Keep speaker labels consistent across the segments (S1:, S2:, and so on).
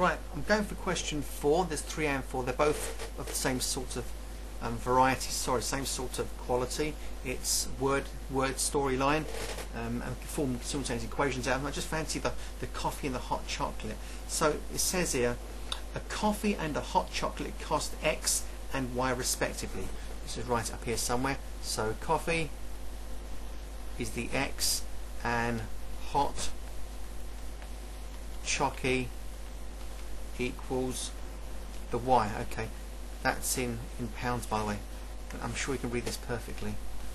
S1: Right, I'm going for question 4. There's 3 and 4. They're both of the same sort of variety, same sort of quality. It's word storyline and form simultaneous equations out. And I just fancy the coffee and the hot chocolate. So it says here, a coffee and a hot chocolate cost X and Y respectively. This is right up here somewhere. So coffee is the X and hot chocky equals the Y. Okay, that's in pounds, by the way. I'm sure you can read this perfectly.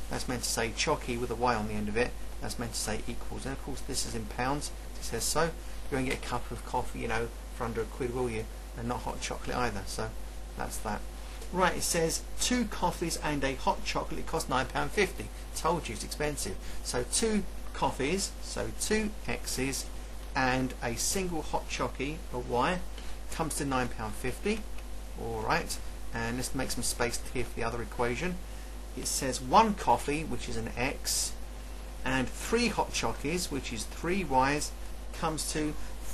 S1: That's meant to say chocky with a Y on the end of it. That's meant to say equals, and of course this is in pounds. It says so. You won't get a cup of coffee, you know, for under £1, will you? And not hot chocolate either. So that's that. Right, it says 2 coffees and a hot chocolate cost £9.50. Told you it's expensive. So 2 coffees, so 2 X's, and a single hot chocky, a Y, comes to £9.50. Alright, and let's make some space here for the other equation. It says 1 coffee, which is an X, and 3 hot chockies, which is 3 Y's, comes to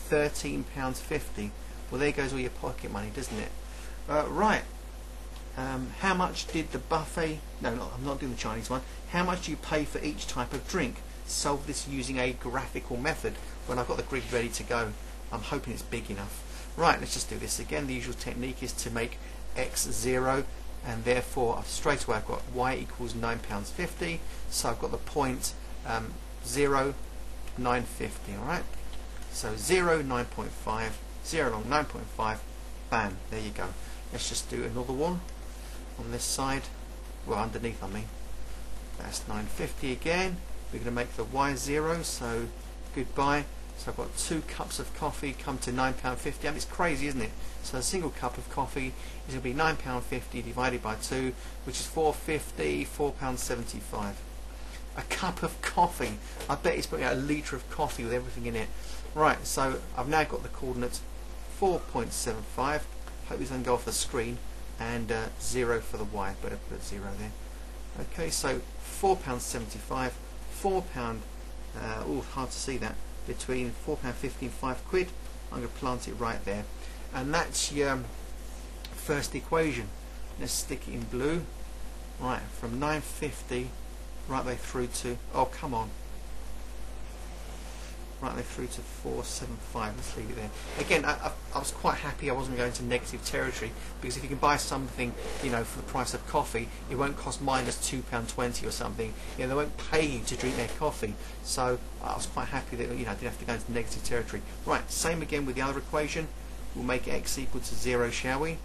S1: £13.50. Well, there goes all your pocket money, doesn't it? Right. How much did the buffet... No, I'm not doing the Chinese one. How much do you pay for each type of drink? Solve this using a graphical method. When I've got the grid ready to go, I'm hoping it's big enough. Right, let's just do this again. The usual technique is to make X 0, and therefore straight away I've got Y equals £9.50. So I've got the point 0, 9.50. Alright? So 0, 9.5, 0 along 9.5, bam, there you go. Let's just do another one on this side, well, underneath I mean. That's 9.50 again. We're going to make the Y 0, so goodbye. So I've got 2 cups of coffee come to £9.50. I mean, it's crazy, isn't it? So a single cup of coffee is going to be £9.50 divided by 2, which is £4.50, £4.75. A cup of coffee. I bet it's putting out a litre of coffee with everything in it. Right, so I've now got the coordinates 4.75. Hope these don't go off the screen. And 0 for the Y. Better put 0 there. Okay, so £4.75, £4. Oh, hard to see that. Between £4.50 and £5. I'm going to plant it right there, and that's your first equation. Let's stick it in blue. Right, from 9.50 right way through to, oh come on, right way through to 4.75. Let's leave it there. Again, I was quite happy I wasn't going to negative territory, because if you can buy something, you know, for the price of coffee, it won't cost minus £2.20 or something. You know, they won't pay you to drink their coffee. So I was quite happy that, you know, I didn't have to go into negative territory. Right, same again with the other equation. We'll make X equal to 0, shall we?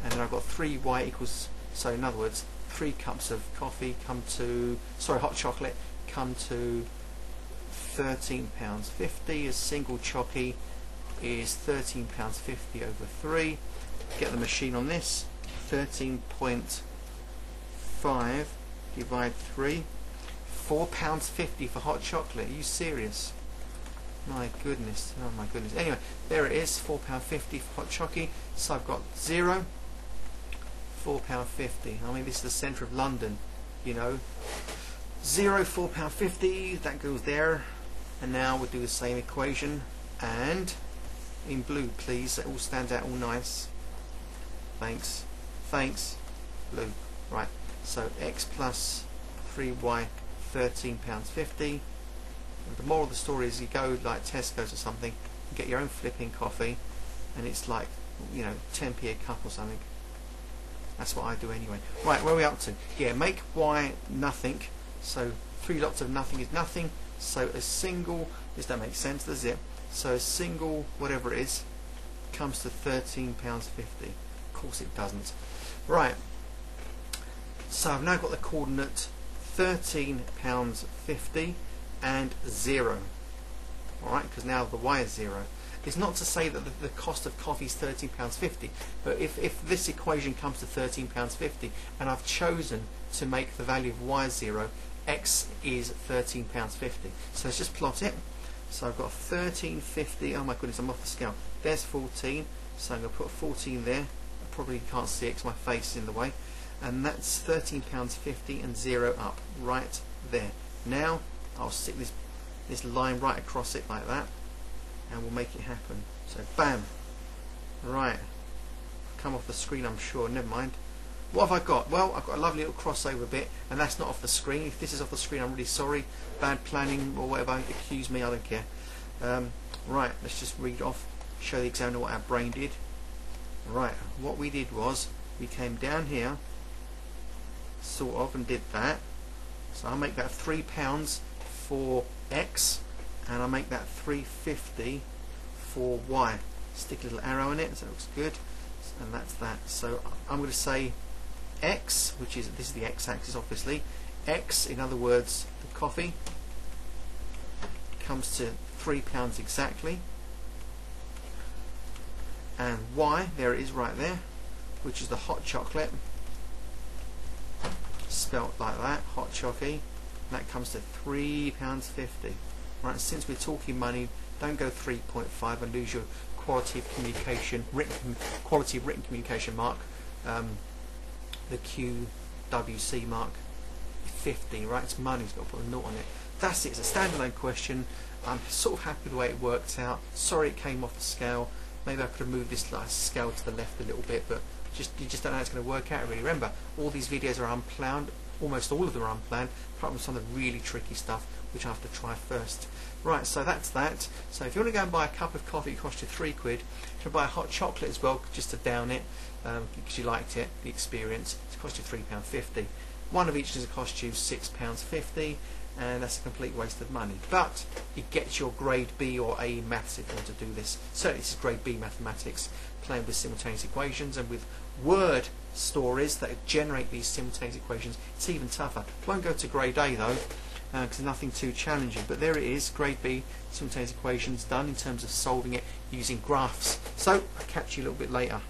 S1: And then I've got 3Y equals, so in other words, 3 cups of coffee come to, sorry, hot chocolate come to £13.50. A single chocky is £13.50 over 3. Get the machine on this. 13.5 divide 3. £4.50 for hot chocolate. Are you serious? My goodness. Oh my goodness. Anyway, there it is. £4.50 for hot chocky. So I've got 0, £4.50. I mean, this is the centre of London, you know. 0, £4.50. That goes there. And now we'll do the same equation, and in blue please, it all stands out all nice. Thanks. Thanks. Blue. Right, so X plus 3Y, £13.50. And the moral of the story is, you go like Tesco's or something, you get your own flipping coffee, and it's like, you know, 10p a cup or something. That's what I do anyway. Right, where are we up to? Yeah, make Y nothing. So 3 lots of nothing is nothing. So a single, this don't make sense, does it? So a single, whatever it is, comes to £13.50. Of course it doesn't. Right, so I've now got the coordinate £13.50 and 0. Alright, because now the Y is 0. It's not to say that the cost of coffee is £13.50, but if this equation comes to £13.50 and I've chosen to make the value of Y 0, X is £13.50. So let's just plot it. So I've got £13.50. Oh my goodness, I'm off the scale. There's 14. So I'm going to put a 14 there. I probably can't see it because my face is in the way. And that's £13.50 and 0 up right there. Now I'll stick this line right across it like that, and we'll make it happen. So bam, Right, come off the screen I'm sure, never mind. What have I got? Well, I've got a lovely little crossover bit, and that's not off the screen. If this is off the screen, I'm really sorry. Bad planning or whatever, accuse me, I don't care. Right, let's just read off, show the examiner what our brain did. Right, what we did was, we came down here, sort of, and did that. So I'll make that £3 for X, and I'll make that £3.50 for Y. Stick a little arrow in it, so it looks good, and that's that. So I'm going to say X, which is, this is the X-axis obviously, X, in other words, the coffee, comes to £3 exactly, and Y, there it is right there, which is the hot chocolate, spelt like that, hot chocky, and that comes to £3.50. Right, since we're talking money, don't go 3.5 and lose your quality of communication, quality of written communication mark, the QWC mark, 50, right? It's money, it's got to put a naught on it. That's it, it's a standalone question. I'm sort of happy with the way it worked out. Sorry it came off the scale. Maybe I could have moved this scale to the left a little bit, but you just don't know how it's going to work out really. Remember, all these videos are unplanned, almost all of them are unplanned, apart from some of the really tricky stuff, which I have to try first. Right, so that's that. So if you want to go and buy a cup of coffee, it costs you £3. If you want to buy a hot chocolate as well, just to down it, because you liked it, the experience, it costs you £3.50. One of each is going to cost you £6.50, and that's a complete waste of money. But it gets your grade B or A maths if you want to do this. Certainly this is grade B mathematics, playing with simultaneous equations, and with word stories that generate these simultaneous equations, it's even tougher. It won't go to grade A though, because there's nothing too challenging. But there it is, grade B simultaneous equations done in terms of solving it using graphs. So I'll catch you a little bit later.